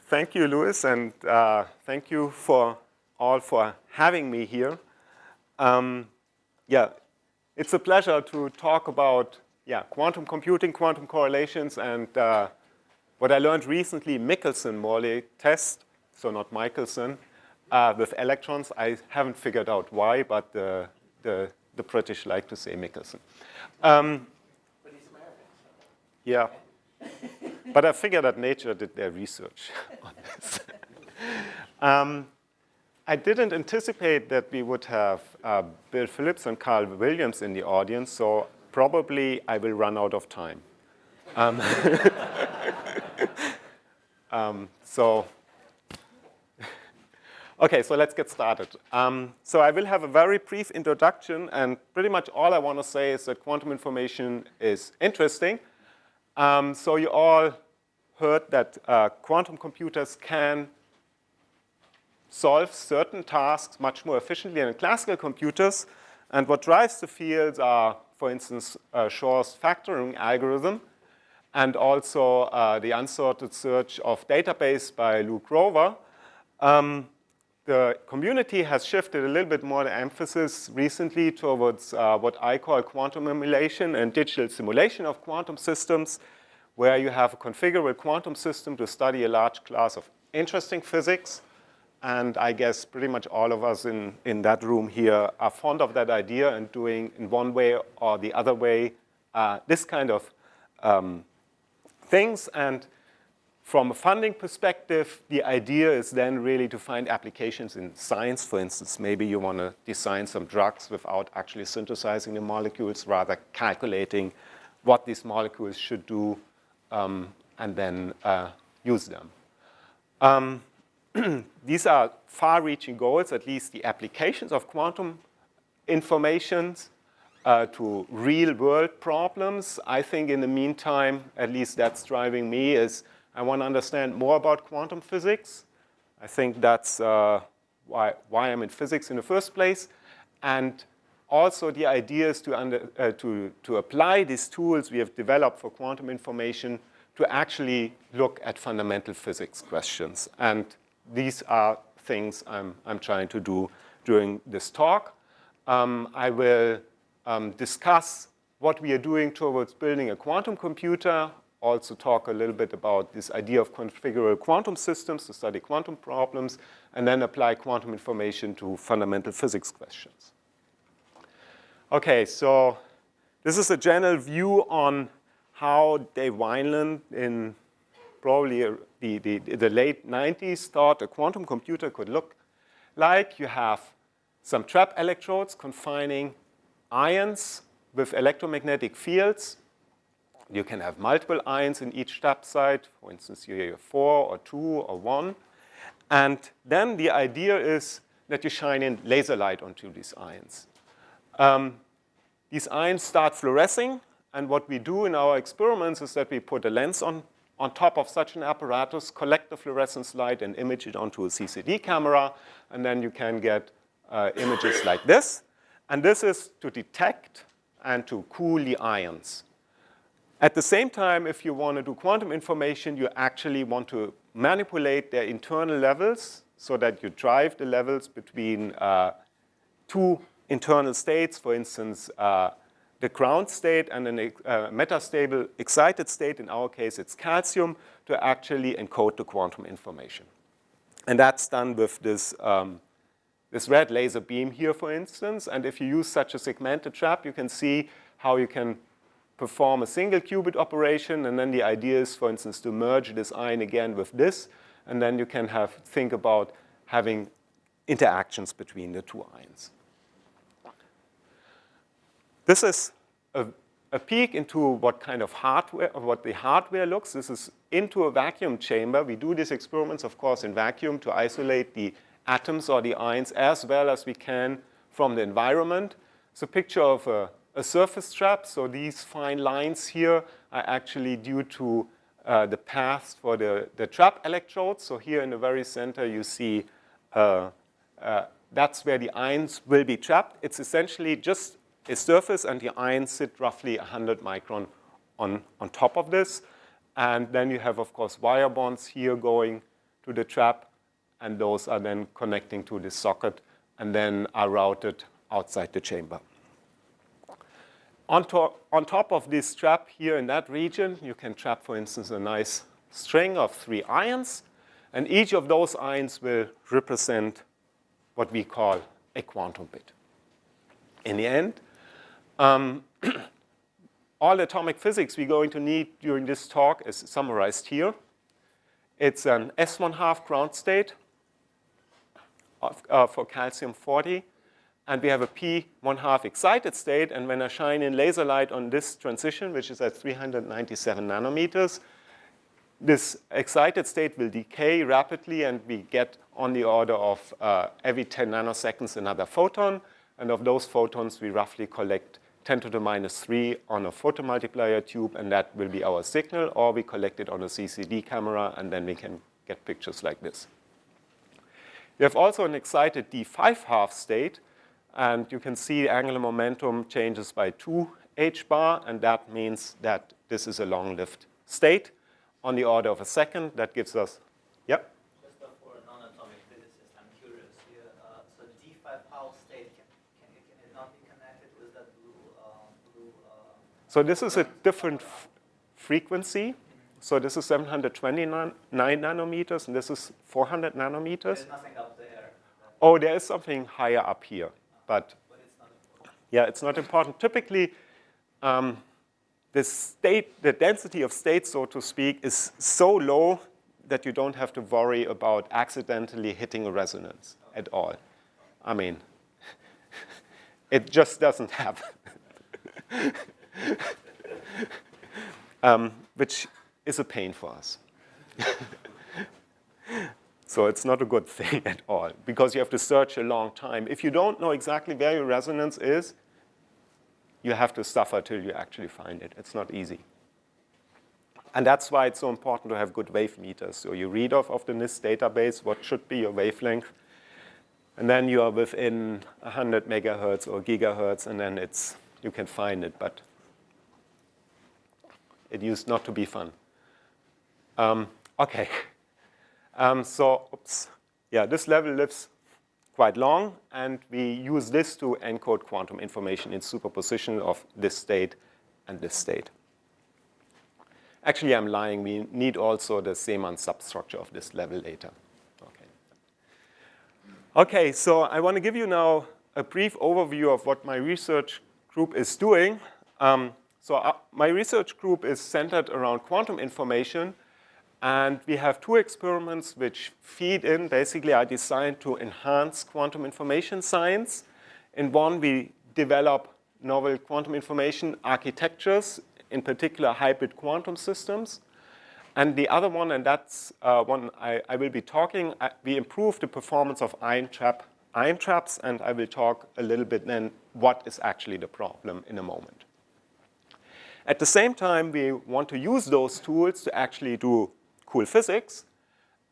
Thank you, Louis, and thank you for all for having me here. Yeah, it's a pleasure to talk about quantum computing, quantum correlations, and what I learned recently, Michelson-Morley test, so not Michaelson, with electrons. I haven't figured out why, but the British like to say Michelson. But he's American. So. Yeah. But I figured that Nature did their research on this. I didn't anticipate that we would have Bill Phillips and Carl Williams in the audience, so probably I will run out of time. Okay, so let's get started. So I will have a very brief introduction, and pretty much all I want to say is that quantum information is interesting. So you all heard that quantum computers can solve certain tasks much more efficiently than classical computers. And what drives the fields are, for instance, Shor's factoring algorithm, and also the unsorted search of database by Luke Rover. The community has shifted a little bit more the emphasis recently towards what I call quantum emulation and digital simulation of quantum systems, where you have a configurable quantum system to study a large class of interesting physics. And I guess pretty much all of us in that room here are fond of that idea and doing in one way or the other way this kind of things. And from a funding perspective, the idea is then really to find applications in science. For instance, maybe you want to design some drugs without actually synthesizing the molecules, rather calculating what these molecules should do and then use them. These are far-reaching goals, at least the applications of quantum information to real-world problems. I think in the meantime, at least that's driving me, is I want to understand more about quantum physics. I think that's why I'm in physics in the first place. And also the idea is to apply these tools we have developed for quantum information to actually look at fundamental physics questions. And these are things I'm trying to do during this talk. I will discuss what we are doing towards building a quantum computer, also talk a little bit about this idea of configurable quantum systems to study quantum problems, and then apply quantum information to fundamental physics questions. Okay, so this is a general view on how Dave Wineland in probably the late 90s thought a quantum computer could look like. You have some trap electrodes confining ions with electromagnetic fields. You can have multiple ions in each trap site. For instance, you have 4 or 2 or 1. And then the idea is that you shine in laser light onto these ions. These ions start fluorescing. And what we do in our experiments is that we put a lens on top of such an apparatus, collect the fluorescence light, and image it onto a CCD camera. And then you can get images like this. And this is to detect and to cool the ions. At the same time, if you want to do quantum information, you actually want to manipulate their internal levels so that you drive the levels between two internal states, for instance, the ground state and a metastable excited state. In our case, it's calcium, to actually encode the quantum information. And that's done with this red laser beam here, for instance. And if you use such a segmented trap, you can see how you can perform a single qubit operation. And then the idea is, for instance, to merge this ion again with this. And then you can think about having interactions between the two ions. This is a peek into what kind of hardware, or what the hardware looks. This is into a vacuum chamber. We do these experiments, of course, in vacuum to isolate the atoms or the ions as well as we can from the environment. It's a picture of a surface trap. So these fine lines here are actually due to the paths for the trap electrodes. So here in the very center, you see that's where the ions will be trapped. It's essentially just a surface, and the ions sit roughly 100 micron on top of this. And then you have, of course, wire bonds here going to the trap, and those are then connecting to this socket and then are routed outside the chamber. On top of this trap here in that region, you can trap, for instance, a nice string of 3 ions, and each of those ions will represent what we call a quantum bit. In the end, all atomic physics we're going to need during this talk is summarized here. It's an S1/2 ground state for calcium-40, and we have a P1/2 excited state, and when I shine in laser light on this transition, which is at 397 nanometers, this excited state will decay rapidly, and we get on the order of every 10 nanoseconds another photon, and of those photons we roughly collect 10 to the minus 3 on a photomultiplier tube, and that will be our signal, or we collect it on a CCD camera, and then we can get pictures like this. We have also an excited D5/2 state, and you can see angular momentum changes by 2 h bar, and that means that this is a long-lived state on the order of a second. That gives us, yep? Just for a non-atomic physicist, I'm curious here. So the D5/2 state, can it not be connected with that blue? So this is a different frequency. So this is 729 nanometers, and this is 400 nanometers. There's nothing up there. Oh, there is something higher up here, but it's not important. Yeah, it's not important. Typically, the density of states, so to speak, is so low that you don't have to worry about accidentally hitting a resonance at all. I mean, it just doesn't happen. Which is a pain for us. So it's not a good thing at all, because you have to search a long time. If you don't know exactly where your resonance is, you have to suffer till you actually find it. It's not easy. And that's why it's so important to have good wave meters. So you read off of the NIST database what should be your wavelength, and then you are within 100 megahertz or gigahertz, and then you can find it. But it used not to be fun. Okay. This level lives quite long, and we use this to encode quantum information in superposition of this state and this state. Actually, I'm lying. We need also the Zeeman substructure of this level later. Okay, so I want to give you now a brief overview of what my research group is doing. My research group is centered around quantum information, and we have 2 experiments which feed in, basically are designed to enhance quantum information science. In one, we develop novel quantum information architectures, in particular hybrid quantum systems. And the other one, and that's one I will be talking, we improve the performance of ion traps, and I will talk a little bit then what is actually the problem in a moment. At the same time, we want to use those tools to actually do cool physics.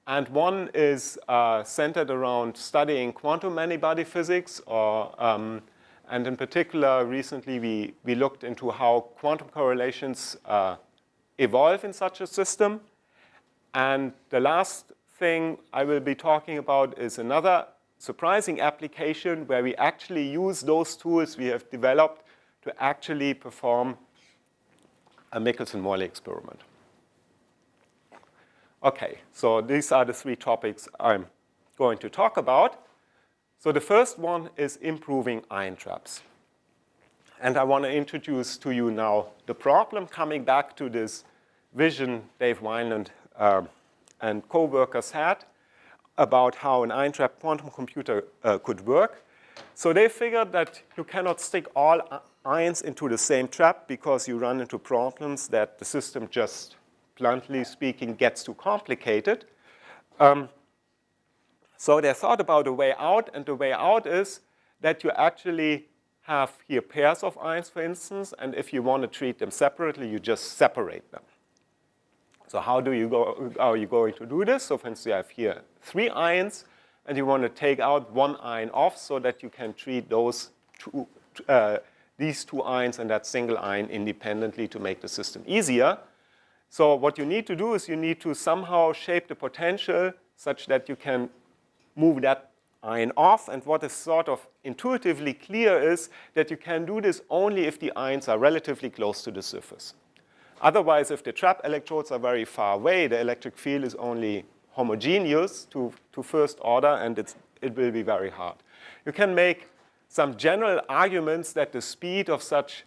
And one is centered around studying quantum Manybody physics, and in particular, recently we looked into how quantum correlations evolve in such a system. And the last thing I will be talking about is another surprising application where we actually use those tools we have developed to actually perform a Michelson-Morley experiment. Okay, so these are the 3 topics I'm going to talk about. So the first one is improving ion traps. And I want to introduce to you now the problem, coming back to this vision Dave Wineland and co-workers had about how an ion trap quantum computer could work. So they figured that you cannot stick all ions into the same trap because you run into problems that the system just, bluntly speaking, gets too complicated. So they thought about a way out, and the way out is that you actually have here pairs of ions, for instance, and if you want to treat them separately, you just separate them. So how are you going to do this? So for instance, you have here 3 ions, and you want to take out 1 ion off so that you can treat these 2 ions and that single ion independently to make the system easier. So what you need to do is you need to somehow shape the potential such that you can move that ion off. And what is sort of intuitively clear is that you can do this only if the ions are relatively close to the surface. Otherwise, if the trap electrodes are very far away, the electric field is only homogeneous to first order, and it will be very hard. You can make some general arguments that the speed of such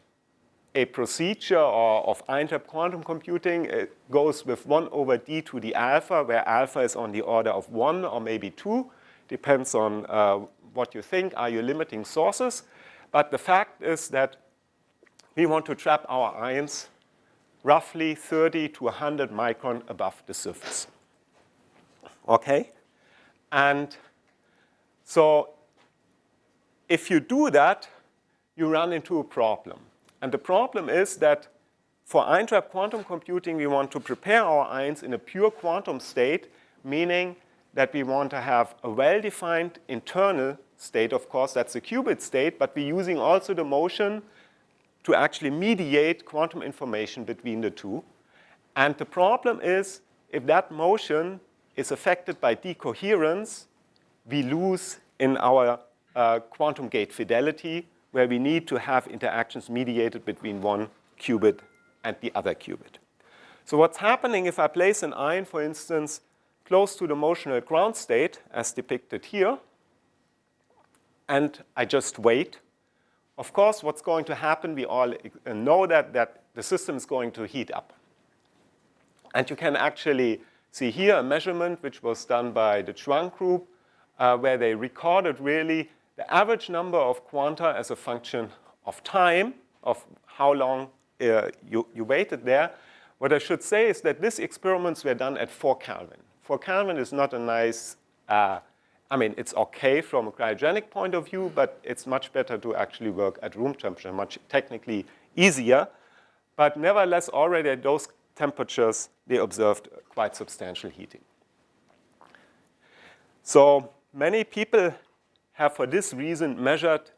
a procedure or of ion-trap quantum computing goes with 1 over d to the alpha, where alpha is on the order of 1 or maybe 2. Depends on what you think are your limiting sources. But the fact is that we want to trap our ions roughly 30 to 100 micron above the surface. Okay? And so if you do that, you run into a problem. And the problem is that for ion-trap quantum computing, we want to prepare our ions in a pure quantum state, meaning that we want to have a well-defined internal state, of course, that's the qubit state, but we're using also the motion to actually mediate quantum information between the two. And the problem is, if that motion is affected by decoherence, we lose in our quantum gate fidelity, where we need to have interactions mediated between one qubit and the other qubit. So what's happening if I place an ion, for instance, close to the motional ground state, as depicted here, and I just wait? Of course, what's going to happen, we all know that the system is going to heat up. And you can actually see here a measurement which was done by the Chuang group, where they recorded really the average number of quanta as a function of time, of how long you waited there. What I should say is that these experiments were done at 4 Kelvin. 4 Kelvin is not a nice, I mean, it's okay from a cryogenic point of view, but it's much better to actually work at room temperature, much technically easier. But nevertheless, already at those temperatures, they observed quite substantial heating. So many people have, for this reason, measured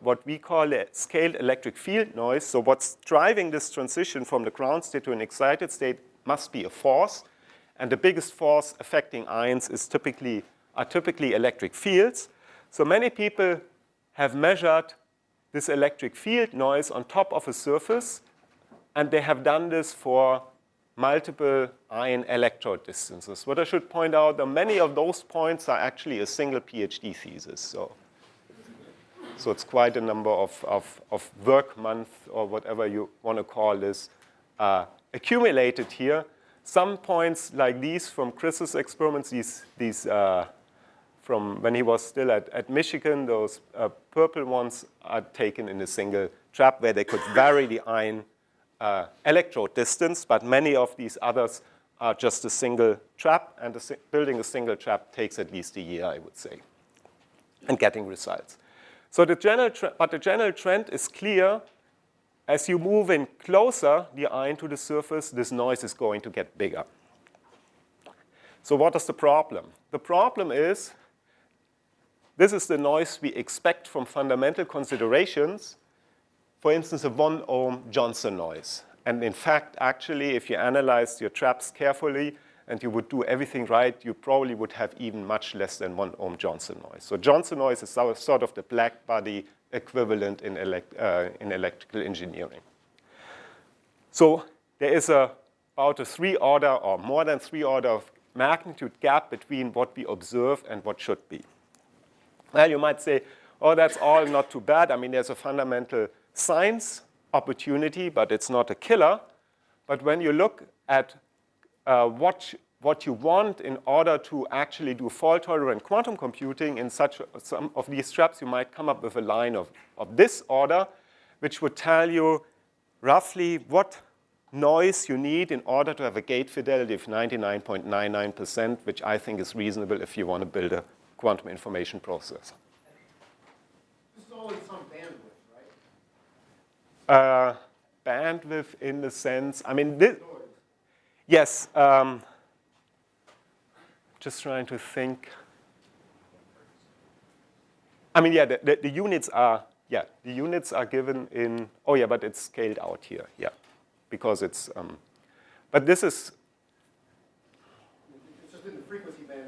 what we call a scaled electric field noise. So what's driving this transition from the ground state to an excited state must be a force. And the biggest force affecting ions are typically electric fields. So many people have measured this electric field noise on top of a surface, and they have done this for multiple ion electrode distances. What I should point out, that many of those points are actually a single PhD thesis. So it's quite a number of work months, or whatever you want to call this, accumulated here. Some points like these from Chris's experiments, these from when he was still at Michigan, those purple ones are taken in a single trap where they could vary the ion electrode distance, but many of these others are just a single trap, and building a single trap takes at least a year, I would say, and getting results. So the general trend is clear. As you move in closer the ion to the surface, this noise is going to get bigger. So what is the problem? The problem is, this is the noise we expect from fundamental considerations. For instance, a 1 ohm Johnson noise. And in fact, actually, if you analyze your traps carefully and you would do everything right, you probably would have even much less than 1 ohm Johnson noise. So Johnson noise is sort of the black body equivalent in electrical engineering. So there is about a 3 order or more than 3 order of magnitude gap between what we observe and what should be. Well, you might say, oh, that's all not too bad. I mean, there's a fundamental science opportunity, but it's not a killer. But when you look at what you want in order to actually do fault-tolerant quantum computing in some of these traps, you might come up with a line of this order, which would tell you roughly what noise you need in order to have a gate fidelity of 99.99%, which I think is reasonable if you want to build a quantum information processor. This is all in some bandwidth, right? Bandwidth in the sense, I mean, yes. Just trying to think. I mean, yeah, the units are, the units are given in, oh yeah, but it's scaled out here, yeah, because it's, but this is. It's just in the frequency band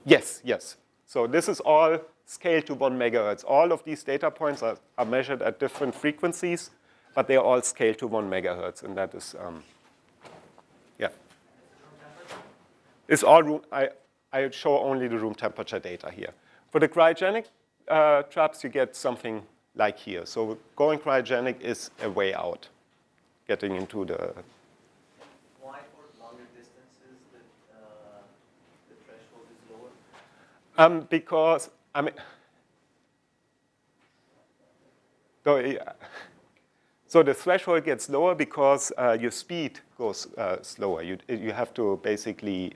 Yes, yes. So this is all scaled to 1 megahertz. All of these data points are measured at different frequencies, but they are all scaled to 1 megahertz, and that is, yeah. It's all room, I show only the room temperature data here. For the cryogenic traps, you get something like here. So going cryogenic is a way out, getting into the... Why for longer distances the threshold is lower? Because, I mean, so the threshold gets lower because your speed goes slower. You have to basically,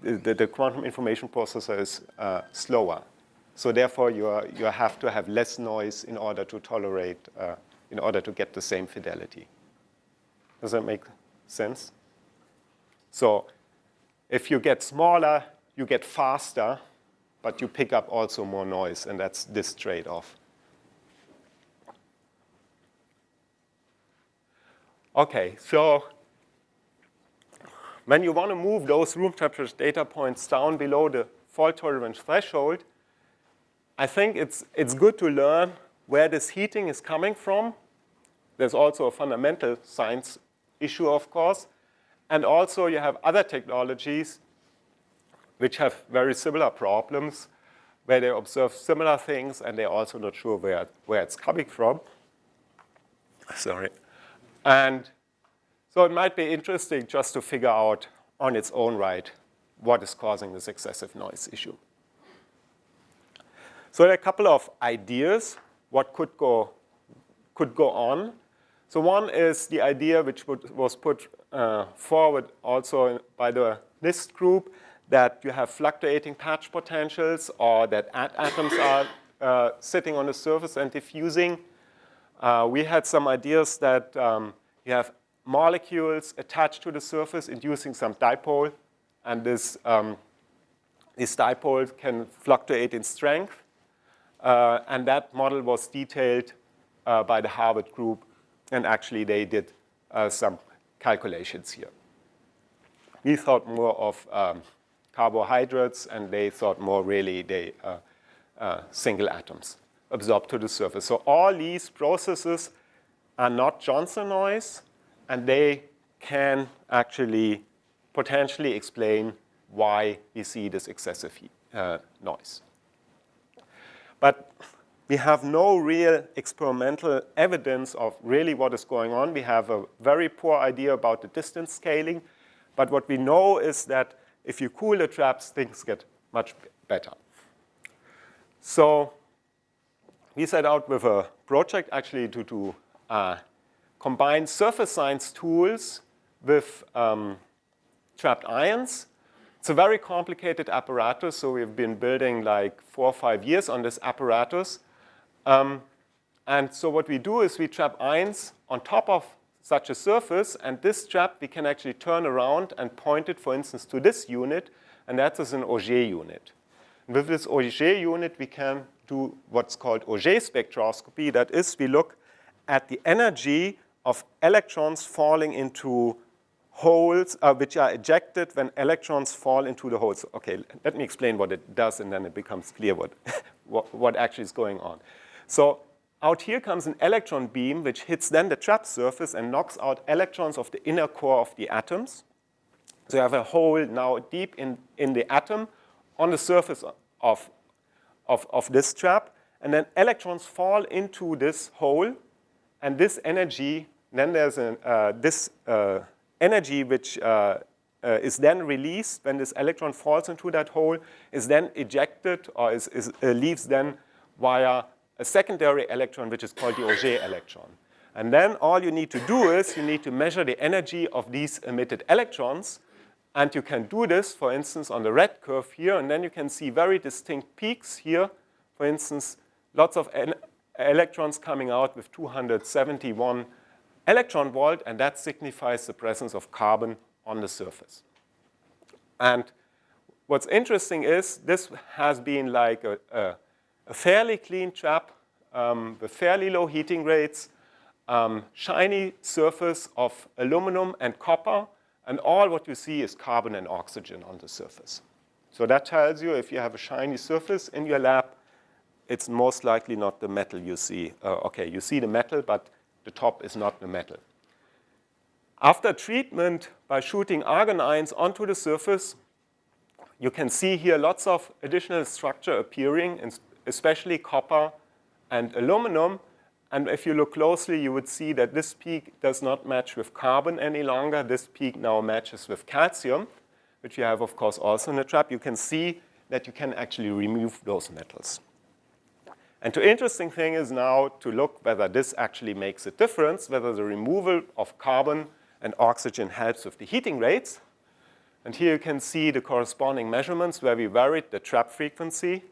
the quantum information processor is slower. So therefore, you have to have less noise in order to tolerate, in order to get the same fidelity. Does that make sense? So if you get smaller, you get faster, but you pick up also more noise, and that's this trade-off. Okay, so when you want to move those room temperature data points down below the fault tolerance threshold, I think it's good to learn where this heating is coming from. There's also a fundamental science issue, of course. And also you have other technologies which have very similar problems, where they observe similar things, and they're also not sure where it's coming from. Sorry. And so it might be interesting just to figure out on its own right what is causing this excessive noise issue. So there are a couple of ideas what could go on. So one is the idea which was put forward also by the NIST group, that you have fluctuating patch potentials, or that atoms are sitting on the surface and diffusing. We had some ideas that you have molecules attached to the surface inducing some dipole, and this dipole can fluctuate in strength. And that model was detailed by the Harvard group, and actually they did some calculations here. We thought more of carbohydrates, and they thought more really they single atoms absorbed to the surface. So all these processes are not Johnson noise, and they can actually potentially explain why we see this excessive noise. But we have no real experimental evidence of really what is going on. We have a very poor idea about the distance scaling. But what we know is that if you cool the traps, things get much better. So we set out with a project actually to combine surface science tools with trapped ions. It's a very complicated apparatus, so we've been building like 4 or 5 years on this apparatus. And so what we do is we trap ions on top of such a surface, and this trap we can actually turn around and point it, for instance, to this unit, and that is an Auger unit. And with this Auger unit, we can do what's called Auger spectroscopy. That is, we look at the energy of electrons falling into holes, which are ejected when electrons fall into the holes. Okay, let me explain what it does, and then it becomes clear what actually is going on. So out here comes an electron beam, which hits then the trap surface and knocks out electrons of the inner core of the atoms. So you have a hole now deep in the atom on the surface of this trap. And then electrons fall into this hole. And this energy, then there's this energy which is then released when this electron falls into that hole, is then ejected, or leaves then via a secondary electron, which is called the Auger electron. And then all you need to do is you need to measure the energy of these emitted electrons. And you can do this, for instance, on the red curve here. And then you can see very distinct peaks here. For instance, lots of electrons coming out with 271 electron volt. And that signifies the presence of carbon on the surface. And what's interesting is this has been like a fairly clean trap with fairly low heating rates, shiny surface of aluminum and copper, and all what you see is carbon and oxygen on the surface. So that tells you if you have a shiny surface in your lab, it's most likely not the metal you see. Okay, you see the metal, but the top is not the metal. After treatment by shooting argon ions onto the surface, you can see here lots of additional structure appearing, especially copper and aluminum. And if you look closely, you would see that this peak does not match with carbon any longer. This peak now matches with calcium, which you have, of course, also in the trap. You can see that you can actually remove those metals. And the interesting thing is now to look whether this actually makes a difference, whether the removal of carbon and oxygen helps with the heating rates. And here you can see the corresponding measurements where we varied the trap frequency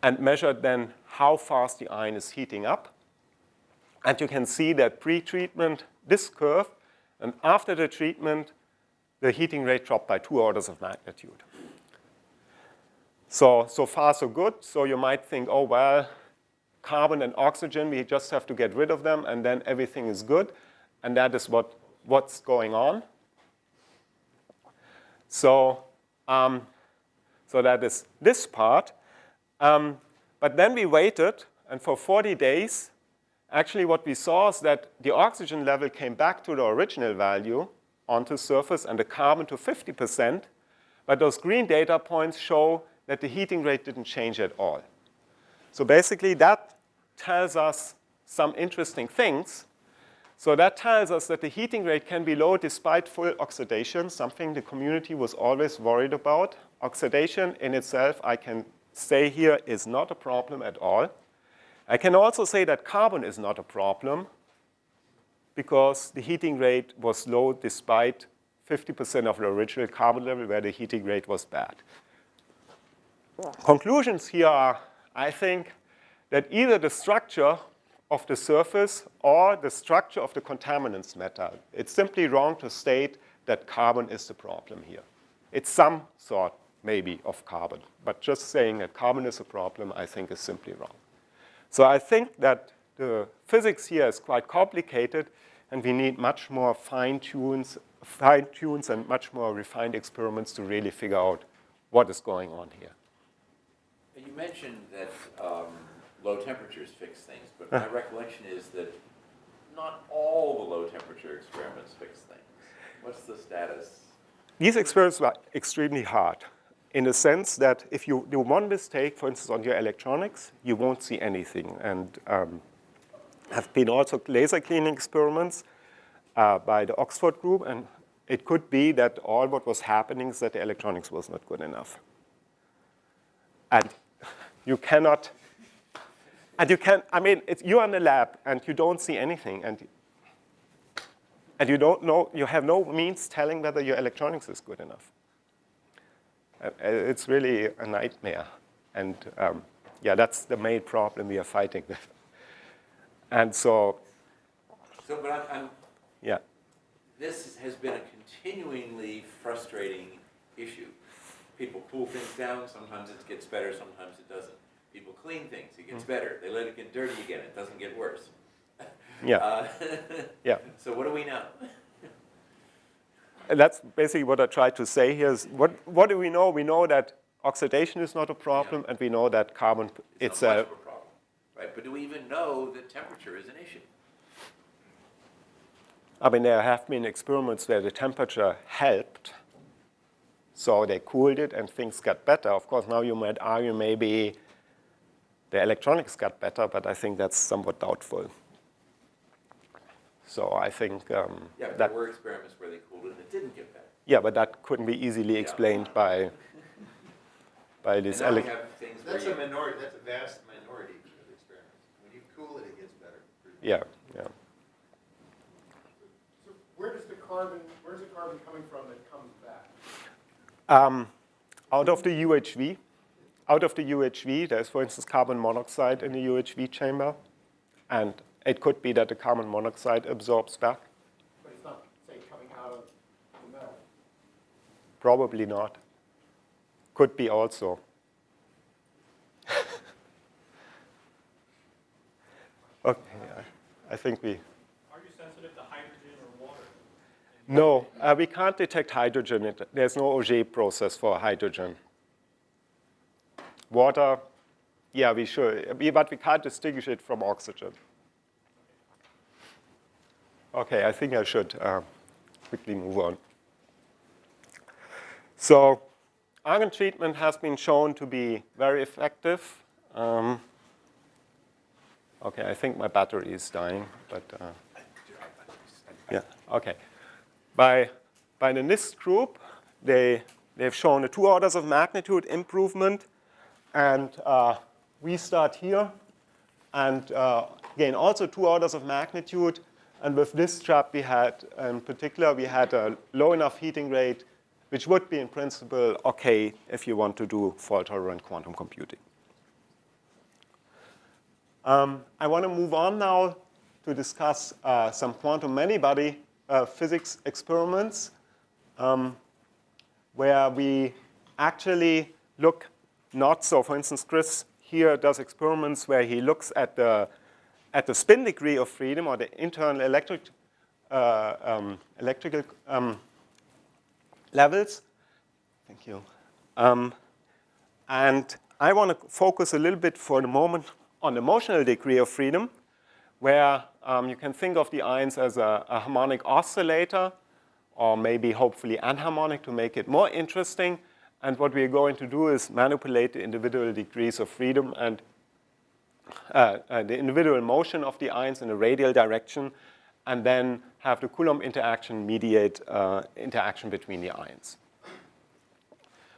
and measured then how fast the ion is heating up. And you can see that pre-treatment, this curve, and after the treatment, the heating rate dropped by 2 orders of magnitude. So far so good. So you might think, oh, well, carbon and oxygen, we just have to get rid of them, and then everything is good. And that is what's going on. So that is this part. But then we waited, and for 40 days, actually what we saw is that the oxygen level came back to the original value onto the surface and the carbon to 50%. But those green data points show that the heating rate didn't change at all. So basically, that tells us some interesting things. So that tells us that the heating rate can be low despite full oxidation, something the community was always worried about. Oxidation in itself, I can say here, is not a problem at all. I can also say that carbon is not a problem because the heating rate was low despite 50% of the original carbon level where the heating rate was bad. Conclusions here are, I think, that either the structure of the surface or the structure of the contaminants matter. It's simply wrong to state that carbon is the problem here. It's some sort, maybe, of carbon. But just saying that carbon is a problem, I think, is simply wrong. So I think that the physics here is quite complicated, and we need much more fine-tunes and much more refined experiments to really figure out what is going on here. You mentioned that low temperatures fix things, but my recollection is that not all the low temperature experiments fix things. What's the status? These experiments were extremely hard in the sense that if you do one mistake, for instance, on your electronics, you won't see anything. And have been also laser cleaning experiments by the Oxford group, and it could be that all what was happening is that the electronics was not good enough. And you cannot, and you can, I mean, you're in the lab and you don't see anything, and you don't know, you have no means telling whether your electronics is good enough. It's really a nightmare. And yeah, that's the main problem we are fighting with. And so but I'm yeah. This has been a continuingly frustrating issue. People cool things down, sometimes it gets better, sometimes it doesn't. People clean things, it gets better. They let it get dirty again, it doesn't get worse. Yeah. Yeah. So what do we know? And that's basically what I tried to say here is, what do we know? We know that oxidation is not a problem, and we know that carbon It's not much of a problem, right? But do we even know that temperature is an issue? I mean, there have been experiments where the temperature helped. So they cooled it and things got better. Of course, now you might argue maybe the electronics got better, but I think that's somewhat doubtful. So I think yeah, but there were experiments where they cooled it and it didn't get better. Yeah, but that couldn't be easily explained by this. And now we have things That's a minority. That's a vast minority of experiments. When you cool it, it gets better. Yeah, yeah. So where's the carbon coming from that comes back? Out of the UHV. Out of the UHV, there's, for instance, carbon monoxide in the UHV chamber. And it could be that the carbon monoxide absorbs back. But it's not, say, coming out of the metal. Probably not. Could be also. Okay, I think we... Are you sensitive to hydrogen or water? No, we can't detect hydrogen. There's no Auger process for hydrogen. water, yeah, we should, but we can't distinguish it from oxygen. Okay, I think I should quickly move on. So argon treatment has been shown to be very effective. Okay, I think my battery is dying, but yeah, okay. By the NIST group, they've shown a 2 orders of magnitude improvement, and we start here, and again, also 2 orders of magnitude. And with this trap, we had, in particular, we had a low enough heating rate, which would be, in principle, okay if you want to do fault-tolerant quantum computing. I want to move on now to discuss some quantum many-body physics experiments, where we actually look not so. For instance, Chris here does experiments where he looks at the spin degree of freedom, or the internal electrical levels. Thank you. And I want to focus a little bit for the moment on the motional degree of freedom, where you can think of the ions as a harmonic oscillator, or maybe hopefully anharmonic to make it more interesting. And what we're going to do is manipulate the individual degrees of freedom and the individual motion of the ions in a radial direction, and then have the Coulomb interaction mediate interaction between the ions.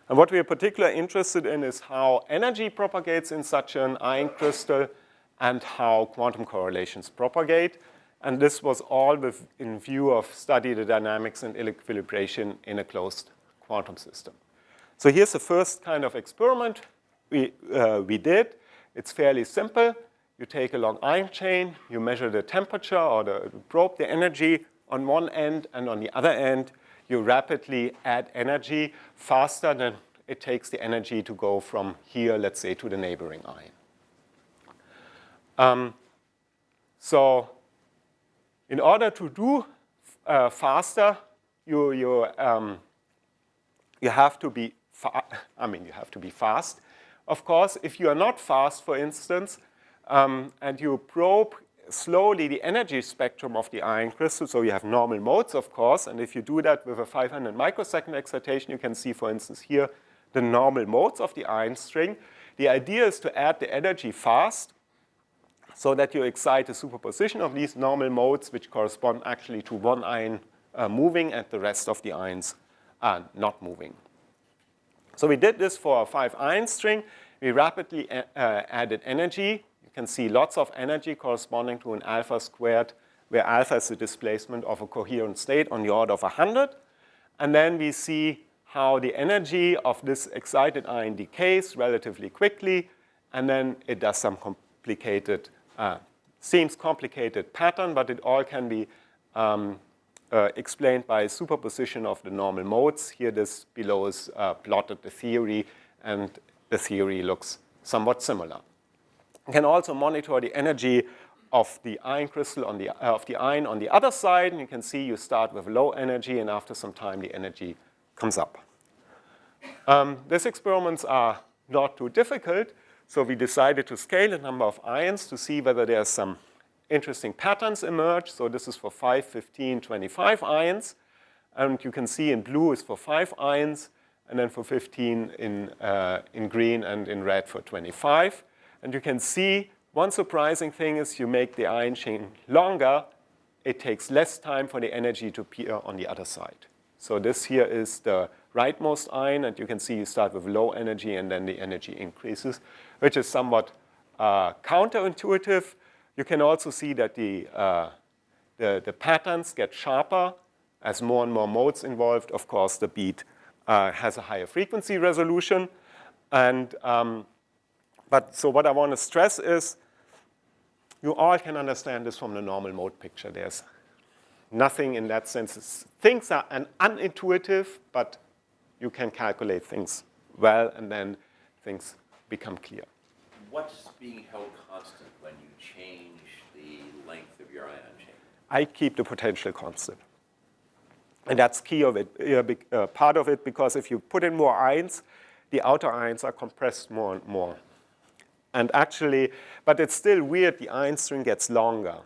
And what we are particularly interested in is how energy propagates in such an ion crystal and how quantum correlations propagate. And this was all in view of study the dynamics and equilibration in a closed quantum system. So here's the first kind of experiment we did. It's fairly simple. You take a long ion chain, you measure the temperature or probe the energy on one end, and on the other end, you rapidly add energy faster than it takes the energy to go from here, let's say, to the neighboring ion. So in order to do faster, you have to be you have to be fast. Of course, if you are not fast, for instance, and you probe slowly the energy spectrum of the ion crystal, so you have normal modes, of course, and if you do that with a 500 microsecond excitation, you can see, for instance, here the normal modes of the ion string. The idea is to add the energy fast so that you excite a superposition of these normal modes, which correspond actually to one ion moving and the rest of the ions not moving. So we did this for a 5-ion string. We rapidly added energy. You can see lots of energy corresponding to an alpha squared, where alpha is the displacement of a coherent state on the order of 100. And then we see how the energy of this excited ion decays relatively quickly, and then it does some complicated, seems complicated pattern, but it all can be explained by superposition of the normal modes. Here this below is plotted the theory, and the theory looks somewhat similar. You can also monitor the energy of the ion crystal of the ion on the other side, and you can see you start with low energy, and after some time the energy comes up. These experiments are not too difficult, so we decided to scale the number of ions to see whether there are some interesting patterns emerge. So this is for 5, 15, 25 ions. And you can see in blue is for 5 ions, and then for 15 in green and in red for 25. And you can see one surprising thing is you make the ion chain longer, it takes less time for the energy to appear on the other side. So this here is the rightmost ion, and you can see you start with low energy and then the energy increases, which is somewhat counterintuitive. You can also see that the patterns get sharper as more and more modes involved. Of course, the beat has a higher frequency resolution. And, so what I want to stress is you all can understand this from the normal mode picture. There's nothing in that sense. Things are unintuitive, but you can calculate things well, and then things become clear. What's being held constant when you change the length of your ion chain? I keep the potential constant. And that's key of it, part of it, because if you put in more ions, the outer ions are compressed more and more. And actually, but it's still weird, the ion string gets longer.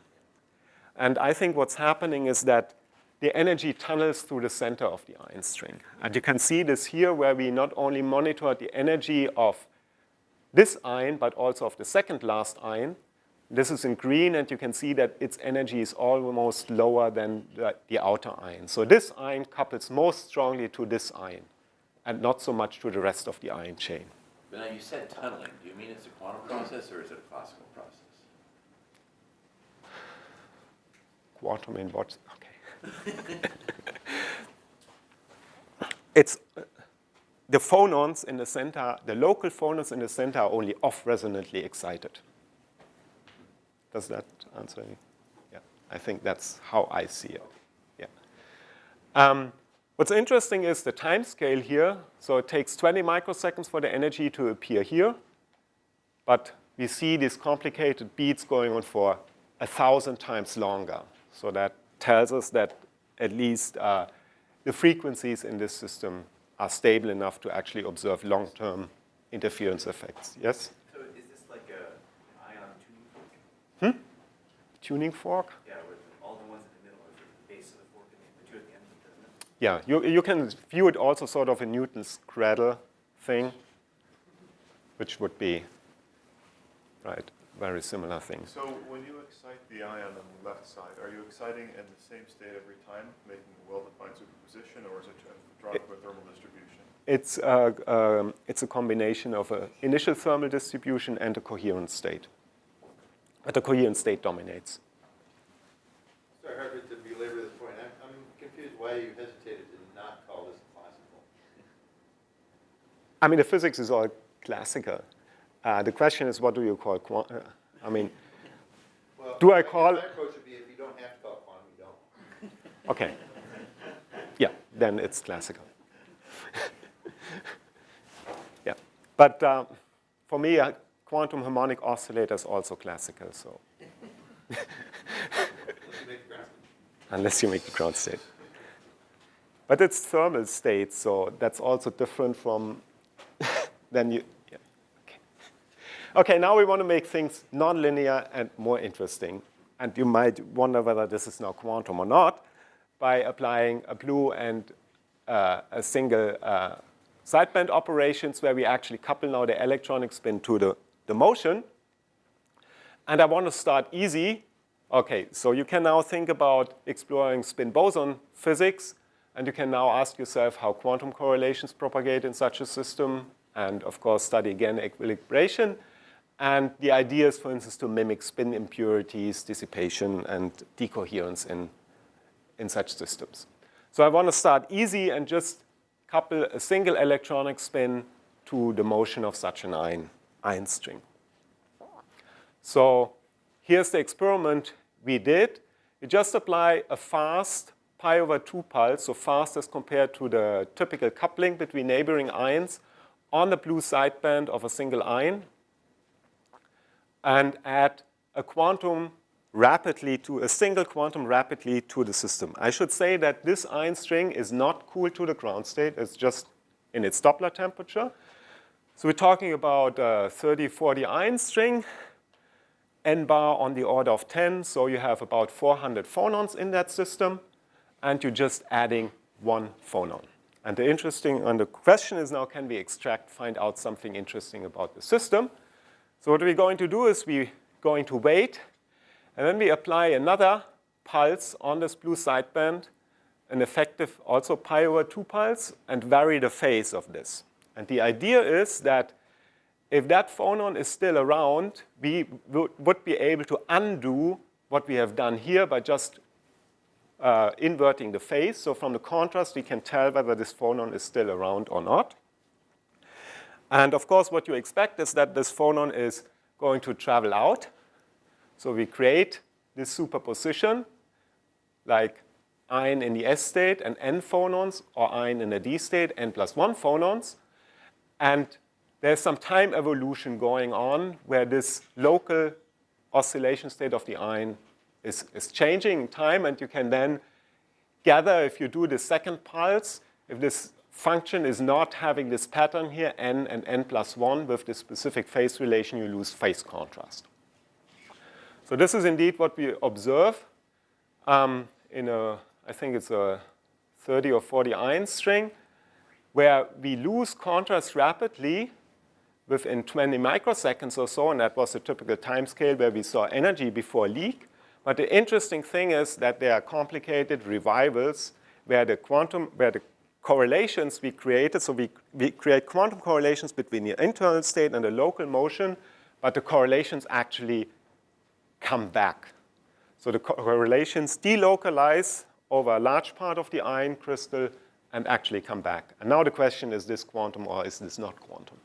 And I think what's happening is that the energy tunnels through the center of the ion string. And you can see this here where we not only monitor the energy of this ion, but also of the second last ion. This is in green, and you can see that its energy is almost lower than the outer ion. So this ion couples most strongly to this ion, and not so much to the rest of the ion chain. But now you said tunneling. Do you mean it's a quantum process or is it a classical process? Quantum in what? Okay. It's the phonons in the center, the local phonons in the center are only off-resonantly excited. Does that answer any? Yeah, I think that's how I see it. Yeah. What's interesting is the time scale here. So it takes 20 microseconds for the energy to appear here. But we see these complicated beats going on for 1,000 times longer. So that tells us that at least the frequencies in this system are stable enough to actually observe long-term interference effects. Yes? So is this like an ion tuning fork? Tuning fork? Yeah, with all the ones in the middle are the base of the fork and the two at the end, doesn't it? Yeah, you can view it also sort of a Newton's cradle thing, which would be, right, very similar thing. So when you excite the ion on the left side, are you exciting in the same state every time, making a well-defined superposition, or is it drawn to a thermal distribution? It's a combination of an initial thermal distribution and a coherent state. But the coherent state dominates. Sorry, Hartmut, to belabor the point, I'm confused why you hesitated to not call this classical. I mean, the physics is all classical. The question is, what do you call quantum? I mean, Well, do I call? My approach would be if you don't have to call it quantum, you don't. Okay. Yeah, then it's classical. Yeah, but for me, a quantum harmonic oscillator is also classical. So unless you make the ground state. But it's thermal state, so that's also different from then you. Yeah. Okay, now we want to make things nonlinear and more interesting. And you might wonder whether this is now quantum or not by applying a blue and a single sideband operations where we actually couple now the electronic spin to the motion. And I want to start easy. Okay, so you can now think about exploring spin boson physics, and you can now ask yourself how quantum correlations propagate in such a system, and of course study again equilibration. And the idea is, for instance, to mimic spin impurities, dissipation, and decoherence in such systems. So I want to start easy and just couple a single electronic spin to the motion of such an ion string. So here's the experiment we did. We just apply a fast pi/2 pulse, so fast as compared to the typical coupling between neighboring ions on the blue sideband of a single ion, and add a single quantum rapidly to the system. I should say that this ion string is not cooled to the ground state. It's just in its Doppler temperature. So we're talking about a 30-40 ion string, n bar on the order of 10. So you have about 400 phonons in that system, and you're just adding one phonon. And the question is now, can we find out something interesting about the system? So what we're going to do is we're going to wait, and then we apply another pulse on this blue sideband, an effective also pi/2 pulse, and vary the phase of this. And the idea is that if that phonon is still around, we would be able to undo what we have done here by just inverting the phase. So from the contrast, we can tell whether this phonon is still around or not. And of course, what you expect is that this phonon is going to travel out. So we create this superposition, like ion in the S state and n phonons, or ion in the D state, n+1 phonons. And there's some time evolution going on where this local oscillation state of the ion is changing in time, and you can then gather, if you do the second pulse, if this function is not having this pattern here, n and n plus 1, with this specific phase relation, you lose phase contrast. So this is indeed what we observe in a, I think it's a 30 or 40 ion string, where we lose contrast rapidly within 20 microseconds or so, and that was a typical time scale where we saw energy before leak. But the interesting thing is that there are complicated revivals where the correlations we created, so we create quantum correlations between the internal state and the local motion, but the correlations actually come back. So the correlations delocalize over a large part of the ion crystal and actually come back. And now the question is this quantum or is this not quantum?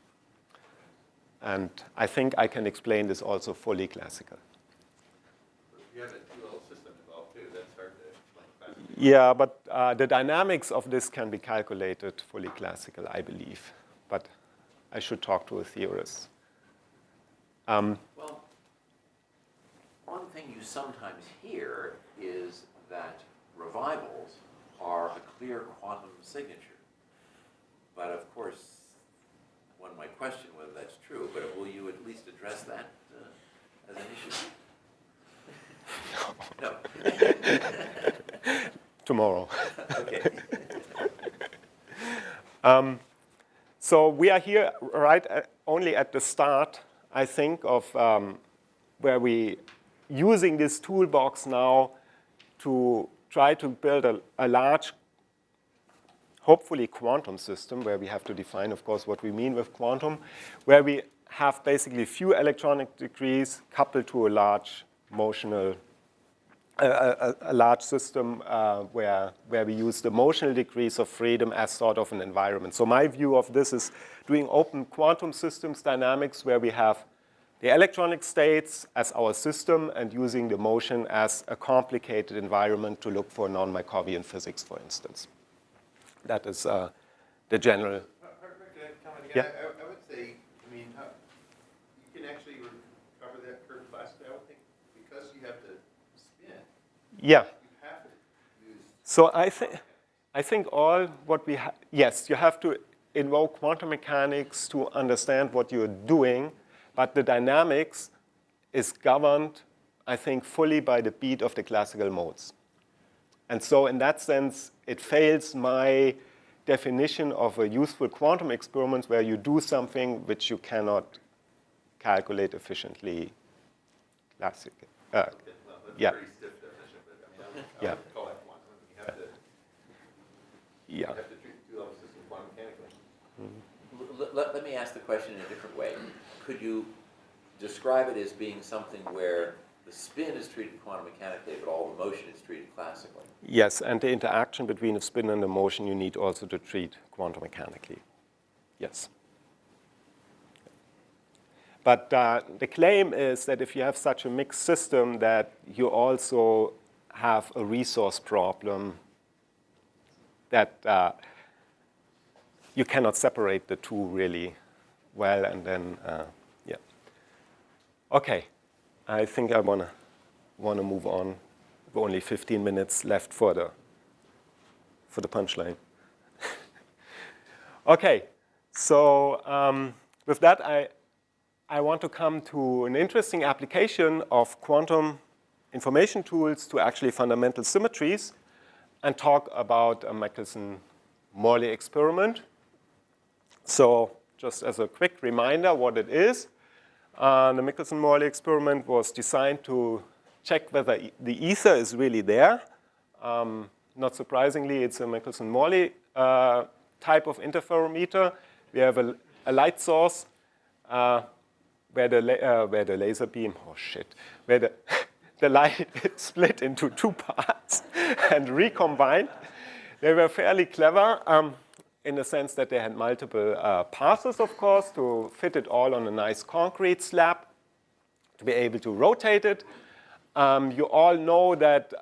And I think I can explain this also fully classical. You have a two-level system involved too. That's hard to explain fast. Yeah, but the dynamics of this can be calculated fully classical, I believe. But I should talk to a theorist. Well, one thing you sometimes hear is that revivals are a clear quantum signature. But of course, one might question whether that's true, but will you at least address that as an issue? No. Tomorrow. Okay. So we are here only at the start, I think, of where we using this toolbox now to try to build a large, hopefully quantum system, where we have to define, of course, what we mean with quantum, where we have basically few electronic degrees coupled to a large motional, a large system where we use the motional degrees of freedom as sort of an environment. So my view of this is doing open quantum systems dynamics, where we have the electronic states as our system and using the motion as a complicated environment to look for non-Markovian physics, for instance. That is the general. Hartmut, can I comment Yeah. again? I would say, I mean, you can actually recover that curve classically, I would think, because you have to spin. Yeah. You have to use. So I think all what we have, yes, you have to invoke quantum mechanics to understand what you're doing, but the dynamics is governed, I think, fully by the beat of the classical modes. And so in that sense, it fails my definition of a useful quantum experiment where you do something which you cannot calculate efficiently classically. Well, that's Yeah. a pretty stiff definition, but I mean, I Yeah. would call that quantum. You have to, Yeah. you have to treat the two-level system quantum mechanically. Let me ask the question in a different way. Could you describe it as being something where the spin is treated quantum mechanically, but all the motion is treated classically? Yes, and the interaction between the spin and the motion you need also to treat quantum mechanically. Yes. But the claim is that if you have such a mixed system, that you also have a resource problem, that you cannot separate the two really well, and then, yeah. Okay, I think I wanna move on. We've only 15 minutes left for the punchline. Okay, so with that, I want to come to an interesting application of quantum information tools to actually fundamental symmetries and talk about a Michelson-Morley experiment. So just as a quick reminder what it is, the Michelson-Morley experiment was designed to check whether the ether is really there. Not surprisingly, it's a Michelson-Morley type of interferometer. We have a light source where the laser beam, where the light is split into two parts and recombined. They were fairly clever in the sense that they had multiple passes, of course, to fit it all on a nice concrete slab, to be able to rotate it. You all know that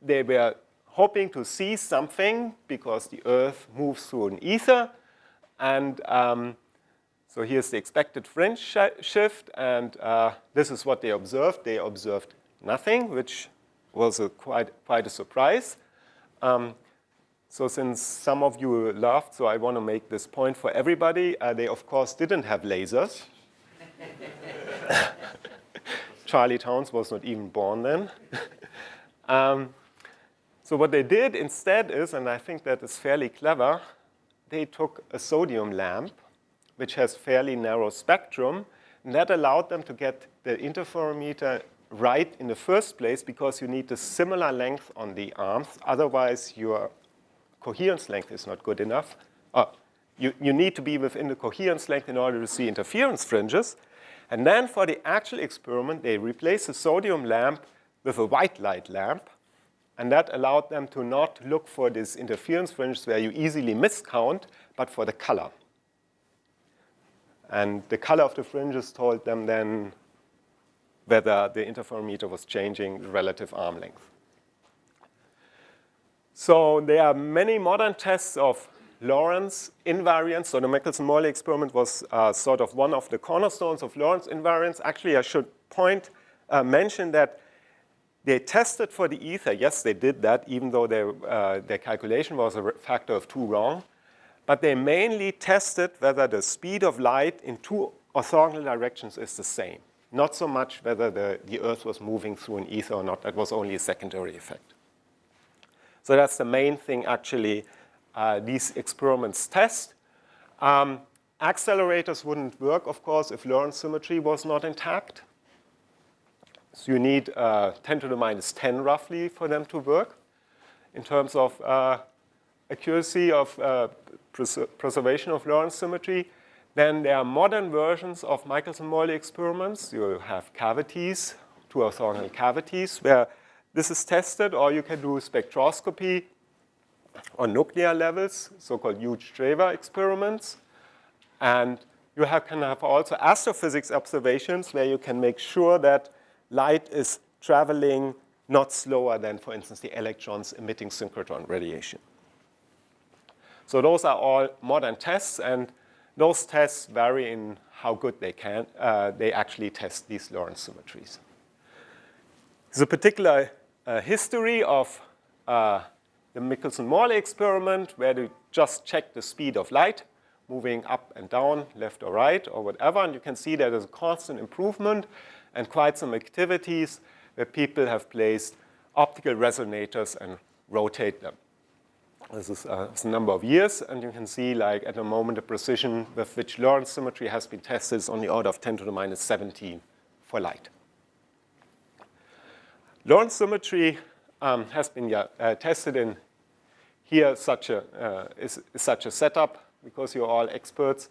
they were hoping to see something because the Earth moves through an ether. And so here's the expected fringe shift. And this is what they observed. They observed nothing, which was quite a surprise. So since some of you laughed, so I want to make this point for everybody. They, of course, didn't have lasers. Charlie Towns was not even born then. So what they did instead is, and I think that is fairly clever, they took a sodium lamp, which has fairly narrow spectrum, and that allowed them to get the interferometer right in the first place because you need a similar length on the arms. Otherwise, your coherence length is not good enough. You need to be within the coherence length in order to see interference fringes. And then for the actual experiment, they replaced the sodium lamp with a white light lamp. And that allowed them to not look for these interference fringes where you easily miscount, but for the color. And the color of the fringes told them then whether the interferometer was changing the relative arm length. So there are many modern tests of Lorentz invariance. So the Michelson-Morley experiment was sort of one of the cornerstones of Lorentz invariance. Actually, I should mention that they tested for the ether. Yes, they did that, even though their calculation was a factor of 2 wrong. But they mainly tested whether the speed of light in 2 orthogonal directions is the same. Not so much whether the Earth was moving through an ether or not. That was only a secondary effect. So that's the main thing, actually, these experiments test. Accelerators wouldn't work, of course, if Lorentz symmetry was not intact. So you need 10 to the minus 10, roughly, for them to work in terms of accuracy of preservation of Lorentz symmetry. Then there are modern versions of Michelson-Morley experiments. You have cavities, 2 orthogonal cavities, where this is tested, or you can do spectroscopy on nuclear levels, so-called huge Traver experiments. And you can have also astrophysics observations where you can make sure that light is traveling not slower than, for instance, the electrons emitting synchrotron radiation. So those are all modern tests, and those tests vary in how good they actually test these Lorentz symmetries. There's a particular history of the Michelson-Morley experiment where they just check the speed of light moving up and down, left or right, or whatever. And you can see that there's a constant improvement and quite some activities where people have placed optical resonators and rotate them. This is a number of years, and you can see, like, at the moment, the precision with which Lorentz symmetry has been tested is on the order of 10 to the minus 17 for light. Lorentz symmetry has been tested in here is such a setup, because you're all experts.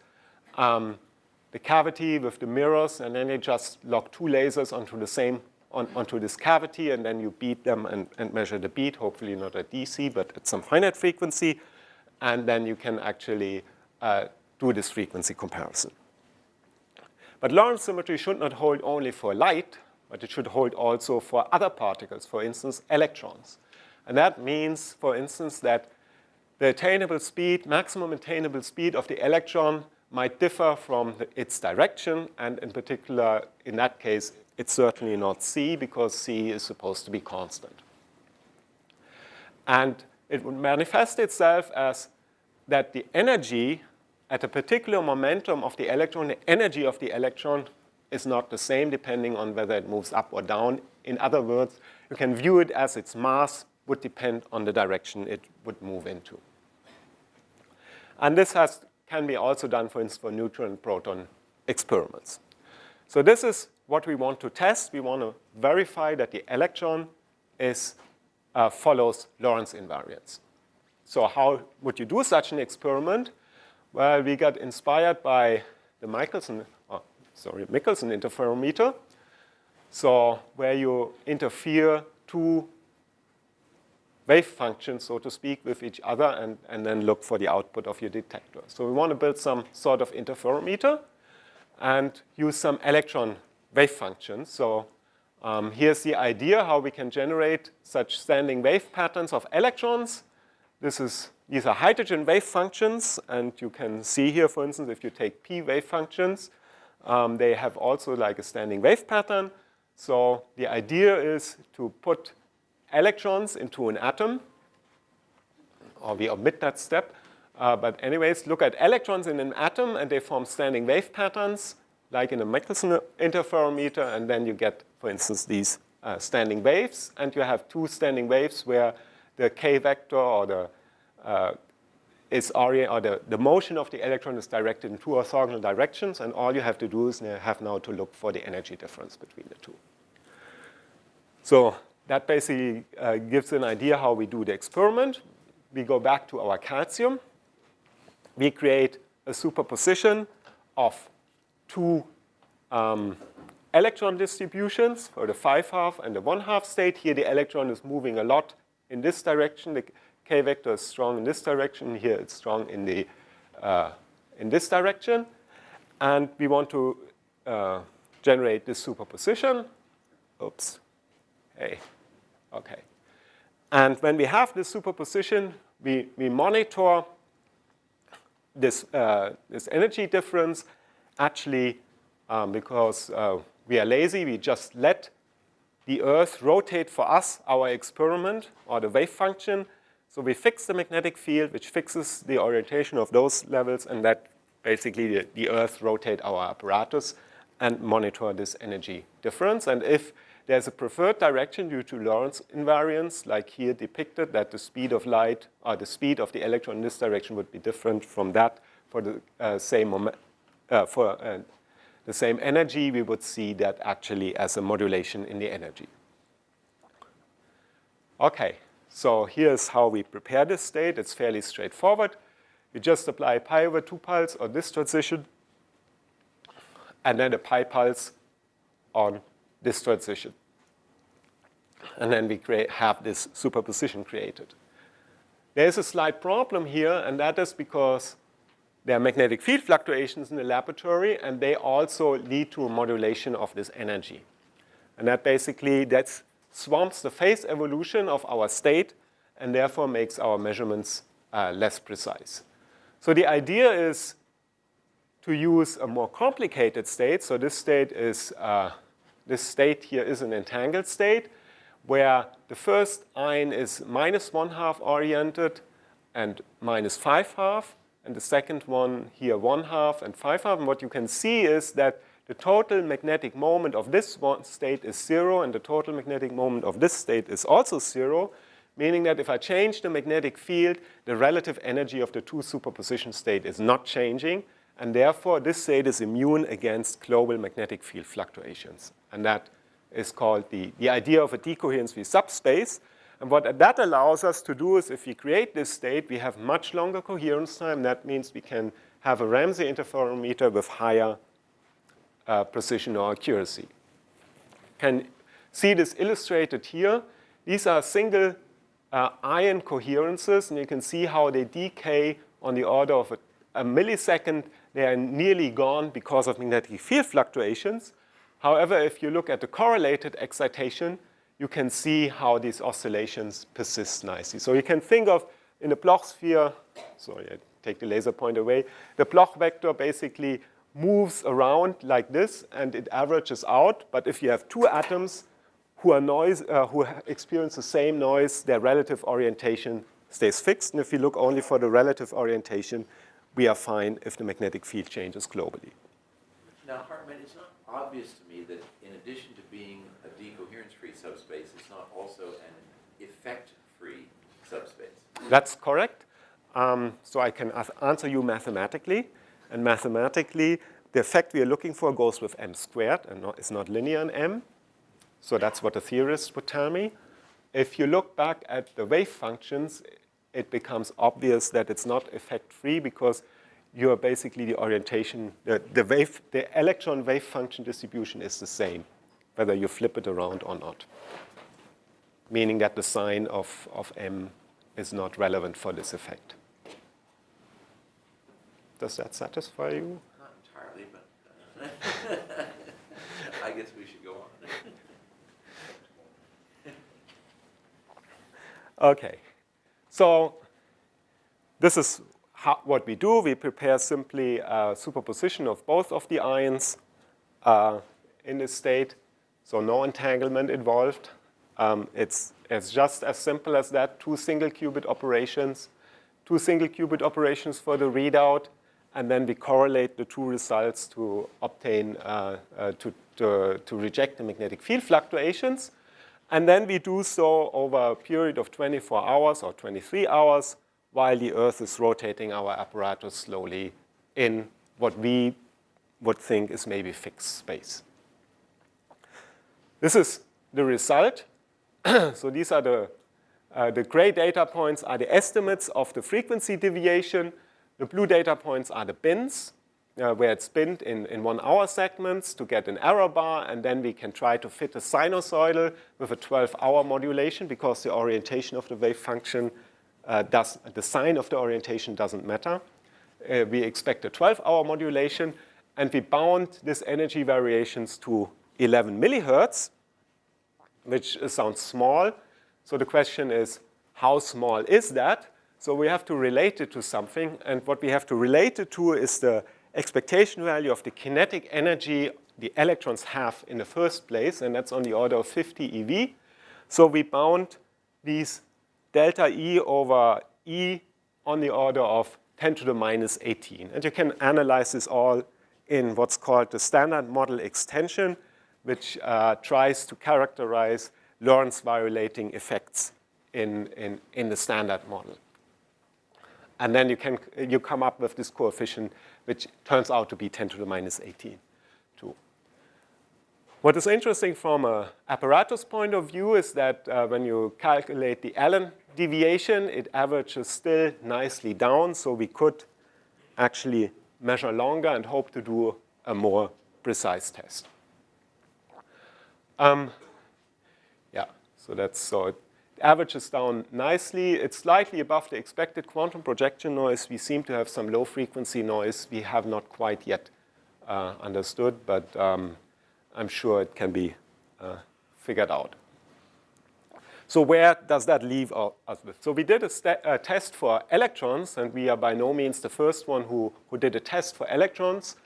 The cavity with the mirrors, and then you just lock 2 lasers onto the same onto this cavity, and then you beat them and measure the beat, hopefully not at DC, but at some finite frequency. And then you can actually do this frequency comparison. But Lorentz symmetry should not hold only for light, but it should hold also for other particles, for instance, electrons. And that means, for instance, that the attainable speed, maximum attainable speed of the electron might differ from its direction, and in particular, in that case, it's certainly not c, because c is supposed to be constant. And it would manifest itself as that the energy at a particular momentum of the electron, the energy of the electron is not the same depending on whether it moves up or down. In other words, you can view it as its mass would depend on the direction it would move into. And this can be also done, for instance, for neutron and proton experiments. So this is what we want to test. We want to verify that the electron follows Lorentz invariance. So how would you do such an experiment? Well, we got inspired by the Michelson interferometer. So where you interfere 2 wave functions, so to speak, with each other, and then look for the output of your detector. So we want to build some sort of interferometer and use some electron wave functions. So here's the idea how we can generate such standing wave patterns of electrons. These are hydrogen wave functions, and you can see here, for instance, if you take p wave functions, they have also like a standing wave pattern. So the idea is to put electrons into an atom, or we omit that step. But anyways, look at electrons in an atom, and they form standing wave patterns, like in a Michelson interferometer, and then you get, for instance, these standing waves, and you have two standing waves where the k vector or the the motion of the electron is directed in two orthogonal directions, and all you have to do is have now to look for the energy difference between the two. So that basically gives an idea how we do the experiment. We go back to our calcium. We create a superposition of two electron distributions for the 5-half and the 1/2 state. Here the electron is moving a lot in this direction. The k vector is strong in this direction. Here it's strong in this direction. And we want to generate this superposition. Oops. Hey. Okay. And when we have this superposition, we monitor this energy difference. Actually, because we are lazy, we just let the Earth rotate for us our experiment or the wave function. So we fix the magnetic field, which fixes the orientation of those levels, and that basically the Earth rotate our apparatus and monitor this energy difference. And if there's a preferred direction due to Lorentz invariance, like here depicted, that the speed of light or the speed of the electron in this direction would be different from that for the the same energy, we would see that actually as a modulation in the energy. Okay, so here's how we prepare this state. It's fairly straightforward. We just apply pi/2 pulse on this transition, and then a pi pulse on this transition. And then we have this superposition created. There's a slight problem here, and that is because there are magnetic field fluctuations in the laboratory, and they also lead to a modulation of this energy. And that basically swamps the phase evolution of our state, and therefore makes our measurements less precise. So the idea is to use a more complicated state. So this state here is an entangled state, where the first ion is -1/2 oriented and -5/2, and the second one here 1/2 and 5/2. And what you can see is that the total magnetic moment of this one state is 0, and the total magnetic moment of this state is also 0, meaning that if I change the magnetic field, the relative energy of the two superposition states is not changing, and therefore this state is immune against global magnetic field fluctuations. And that is called the idea of a decoherence-free subspace. And what that allows us to do is, if we create this state, we have much longer coherence time. That means we can have a Ramsey interferometer with higher precision or accuracy. You can see this illustrated here. These are single ion coherences, and you can see how they decay on the order of a millisecond. They are nearly gone because of magnetic field fluctuations. However, if you look at the correlated excitation, you can see how these oscillations persist nicely. So you can think of, in the Bloch sphere, sorry, I take the laser point away, the Bloch vector basically moves around like this, and it averages out. But if you have two atoms who experience the same noise, their relative orientation stays fixed. And if you look only for the relative orientation, we are fine if the magnetic field changes globally. Now, Hartmut, it's not obvious to me that in addition to being a decoherence-free subspace, it's not also an effect-free subspace. That's correct. So I can answer you mathematically. And mathematically, the effect we are looking for goes with m squared, and it's not linear in m. So that's what the theorists would tell me. If you look back at the wave functions, it becomes obvious that it's not effect-free, because you are basically the orientation, the electron wave function distribution is the same, whether you flip it around or not. Meaning that the sign of m is not relevant for this effect. Does that satisfy you? Not entirely, but I guess we should go on. Okay, so this is what we do. We prepare simply a superposition of both of the ions in this state, so no entanglement involved. It's just as simple as that, 2 single qubit operations. 2 single qubit operations for the readout, and then we correlate the 2 results to obtain, to reject the magnetic field fluctuations. And then we do so over a period of 24 hours or 23 hours while the Earth is rotating our apparatus slowly in what we would think is maybe fixed space. This is the result. So these are the gray data points are the estimates of the frequency deviation. The blue data points are the bins, where it's binned in 1 hour segments to get an error bar, and then we can try to fit a sinusoidal with a 12-hour modulation because the orientation of the wave function the sign of the orientation doesn't matter. We expect a 12-hour modulation, and we bound these energy variations to 11 millihertz, which sounds small. So the question is, how small is that? So we have to relate it to something, and what we have to relate it to is the expectation value of the kinetic energy the electrons have in the first place, and that's on the order of 50 eV. So we bound these delta E over E on the order of 10 to the minus 18. And you can analyze this all in what's called the standard model extension, which tries to characterize Lorentz violating effects in the standard model. And then you come up with this coefficient, which turns out to be 10 to the minus 18 too. What is interesting from an apparatus point of view is that when you calculate the Allen deviation, it averages still nicely down, so we could actually measure longer and hope to do a more precise test. So it averages down nicely. It's slightly above the expected quantum projection noise. We seem to have some low frequency noise we have not quite yet understood, but I'm sure it can be figured out. So where does that leave us with? So we did a test for electrons, and we are by no means the first one who did a test for electrons.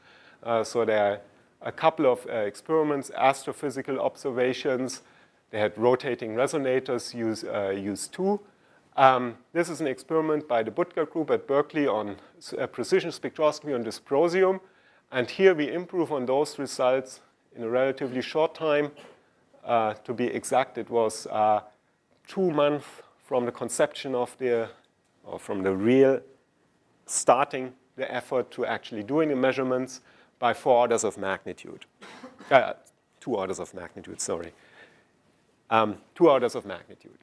So there are a couple of experiments, astrophysical observations. They had rotating resonators use too. This is an experiment by the Butker group at Berkeley on precision spectroscopy on dysprosium. And here we improve on those results in a relatively short time. To be exact, it was 2 months from the conception of or from the real starting the effort to actually doing the measurements by 4 orders of magnitude. 2 orders of magnitude, sorry. 2 orders of magnitude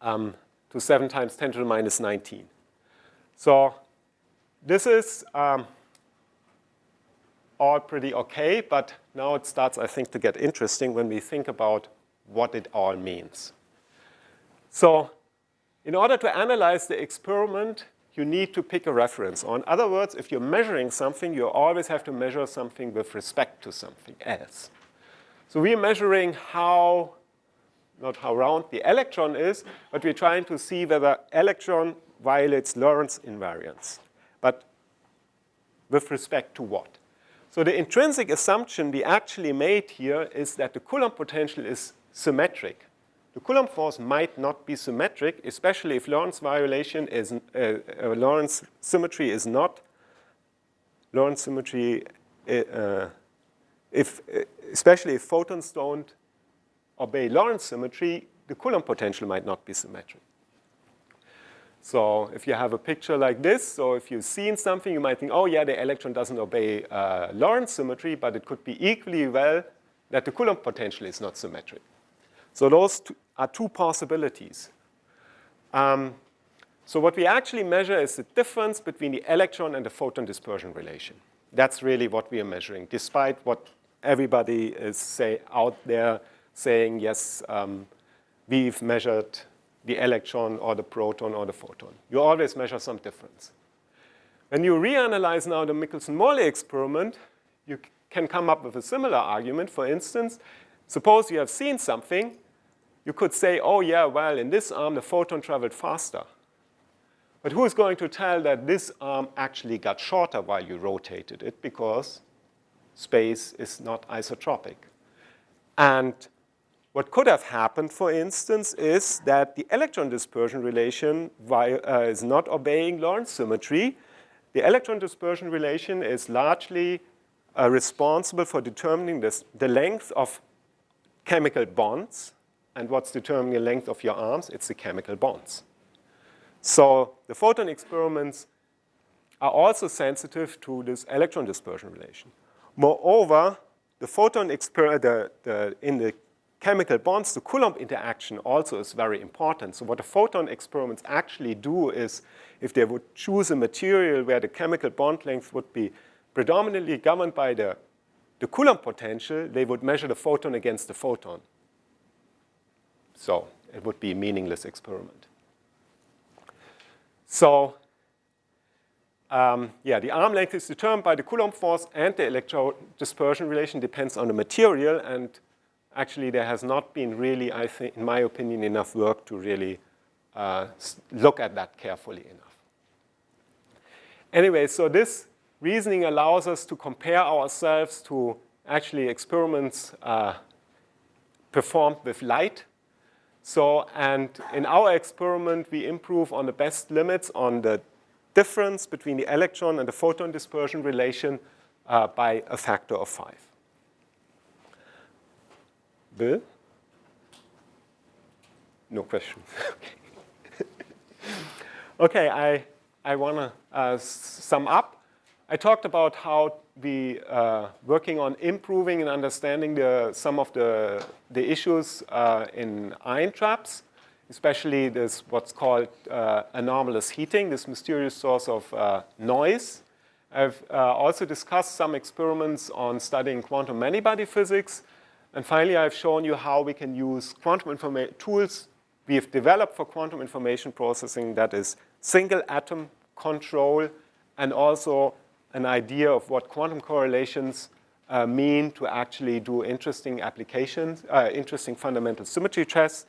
to 7 times 10 to the minus 19. So this is all pretty okay, but now it starts, I think, to get interesting when we think about what it all means. So in order to analyze the experiment, you need to pick a reference. Or in other words, if you're measuring something, you always have to measure something with respect to something else. So we're measuring not how round the electron is, but we're trying to see whether electron violates Lorentz invariance. But with respect to what? So the intrinsic assumption we actually made here is that the Coulomb potential is symmetric. The Coulomb force might not be symmetric, especially if Lorentz violation is Lorentz symmetry is not Lorentz symmetry. Especially if photons don't obey Lorentz symmetry, the Coulomb potential might not be symmetric. So if you have a picture like this, so if you've seen something, you might think, oh yeah, the electron doesn't obey Lorentz symmetry, but it could be equally well that the Coulomb potential is not symmetric. So those are 2 possibilities. So what we actually measure is the difference between the electron and the photon dispersion relation. That's really what we are measuring, despite what everybody is out there saying, yes, we've measured the electron or the proton or the photon. You always measure some difference. When you reanalyze now the Michelson-Morley experiment, you can come up with a similar argument. For instance, suppose you have seen something, you could say, oh yeah, well, in this arm the photon traveled faster. But who is going to tell that this arm actually got shorter while you rotated it, because space is not isotropic? And what could have happened, for instance, is that the electron dispersion relation is not obeying Lorentz symmetry. The electron dispersion relation is largely responsible for determining the length of chemical bonds. And what's determining the length of your arms? It's the chemical bonds. So the photon experiments are also sensitive to this electron dispersion relation. Moreover, the photon in the chemical bonds, the Coulomb interaction also is very important. So what the photon experiments actually do is, if they would choose a material where the chemical bond length would be predominantly governed by the Coulomb potential, they would measure the photon against the photon. So it would be a meaningless experiment. So the arm length is determined by the Coulomb force, and the electron dispersion relation depends on the material. And actually, there has not been really, I think, in my opinion, enough work to really look at that carefully enough. Anyway, so this reasoning allows us to compare ourselves to actually experiments performed with light. So, and in our experiment, we improve on the best limits on the difference between the electron and the photon dispersion relation by a factor of 5. Bill? No questions. Okay, I want to sum up. I talked about how we working on improving and understanding some of the issues in ion traps, especially this what's called anomalous heating, this mysterious source of noise. I've also discussed some experiments on studying quantum many-body physics. And finally, I've shown you how we can use quantum tools we have developed for quantum information processing, that is single atom control, and also an idea of what quantum correlations mean to actually do interesting applications, interesting fundamental symmetry tests.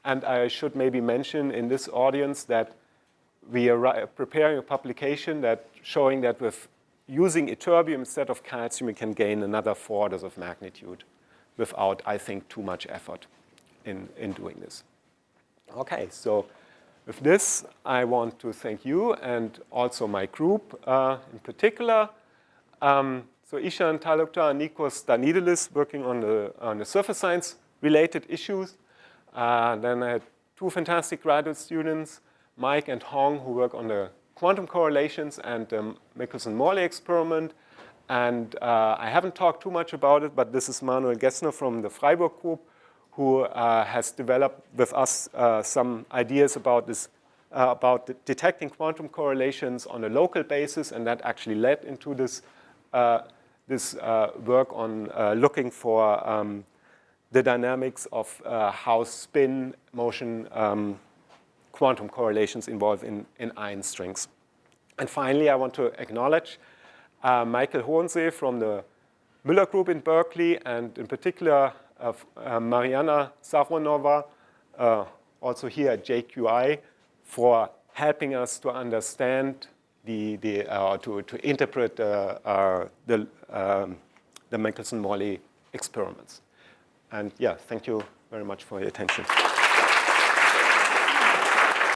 And I should maybe mention in this audience that we are preparing a publication that showing that with using ytterbium instead of calcium, we can gain another 4 orders of magnitude without, I think, too much effort in doing this. Okay, so with this, I want to thank you and also my group in particular. So Ishan Talukdar and Nikos Danidoulis working on the surface science related issues. Then I had 2 fantastic graduate students, Mike and Hong, who work on the quantum correlations and the Michelson-Morley experiment. And I haven't talked too much about it, but this is Manuel Gessner from the Freiburg group, who has developed with us some ideas about this, about detecting quantum correlations on a local basis, and that actually led into this work on looking for the dynamics of how spin motion quantum correlations involved in ion strings. And finally, I want to acknowledge Michael Hohensee from the Müller Group in Berkeley, and in particular Mariana Savronova, also here at JQI, for helping us to understand to interpret the Michelson-Morley experiments. And yeah, thank you very much for your attention.